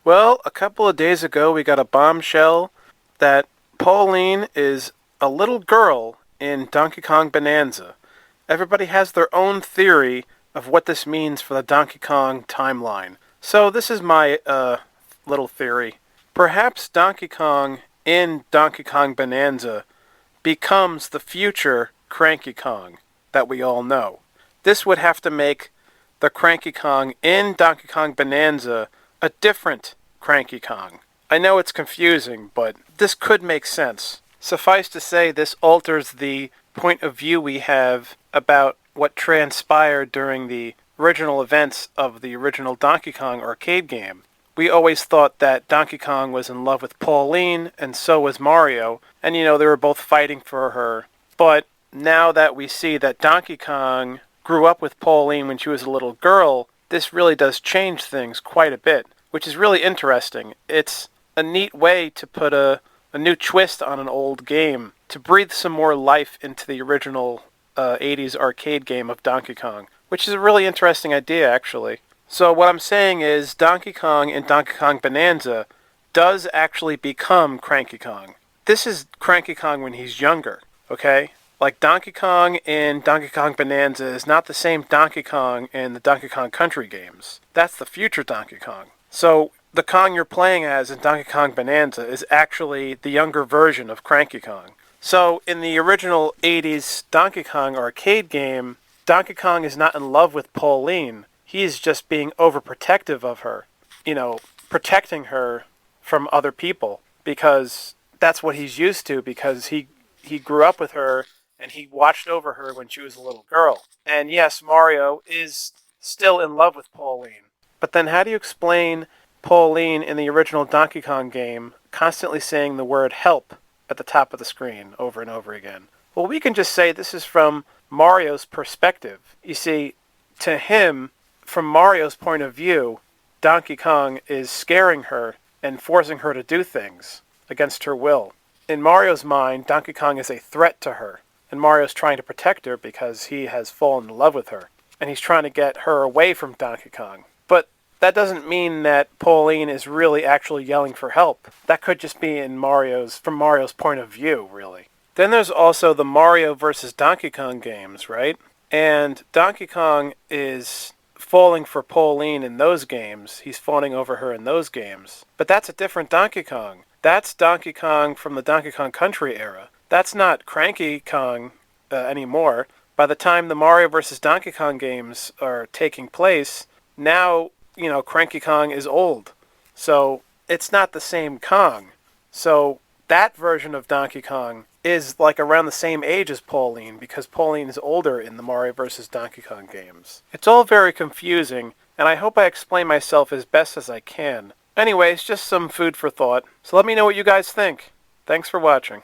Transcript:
Well, a couple of days ago we got a bombshell that Pauline is a little girl in Donkey Kong Bonanza. Everybody has their own theory of what this means for the Donkey Kong timeline. So this is my little theory. Perhaps Donkey Kong in Donkey Kong Bonanza becomes the future Cranky Kong that we all know. This would have to make the Cranky Kong in Donkey Kong Bonanza a different Cranky Kong. I know it's confusing, but this could make sense. Suffice to say, this alters the point of view we have about what transpired during the original events of the original Donkey Kong arcade game. We always thought that Donkey Kong was in love with Pauline, and so was Mario, and they were both fighting for her. But now that we see that Donkey Kong grew up with Pauline when she was a little girl, this really does change things quite a bit, which is really interesting. It's a neat way to put a new twist on an old game, to breathe some more life into the original 80s arcade game of Donkey Kong, which is a really interesting idea, actually. So what I'm saying is Donkey Kong in Donkey Kong Bonanza does actually become Cranky Kong. This is Cranky Kong when he's younger, okay? Like Donkey Kong in Donkey Kong Bonanza is not the same Donkey Kong in the Donkey Kong Country games. That's the future Donkey Kong. So the Kong you're playing as in Donkey Kong Bonanza is actually the younger version of Cranky Kong. So in the original 80s Donkey Kong arcade game, Donkey Kong is not in love with Pauline. He's just being overprotective of her. Protecting her from other people, because that's what he's used to, because he grew up with her and he watched over her when she was a little girl. And yes, Mario is still in love with Pauline. But then how do you explain Pauline in the original Donkey Kong game constantly saying the word help at the top of the screen over and over again? Well, we can just say this is from Mario's perspective. You see, to him, from Mario's point of view, Donkey Kong is scaring her and forcing her to do things against her will. In Mario's mind, Donkey Kong is a threat to her, and Mario's trying to protect her because he has fallen in love with her, and he's trying to get her away from Donkey Kong. But that doesn't mean that Pauline is really actually yelling for help. That could just be from Mario's point of view, really. Then there's also the Mario versus Donkey Kong games, right? And Donkey Kong is falling for Pauline in those games. He's fawning over her in those games. But that's a different Donkey Kong. That's Donkey Kong from the Donkey Kong Country era. That's not Cranky Kong anymore. By the time the Mario vs. Donkey Kong games are taking place, now, Cranky Kong is old. So it's not the same Kong. So that version of Donkey Kong is like around the same age as Pauline, because Pauline is older in the Mario vs. Donkey Kong games. It's all very confusing, and I hope I explain myself as best as I can. Anyways, just some food for thought. So let me know what you guys think. Thanks for watching.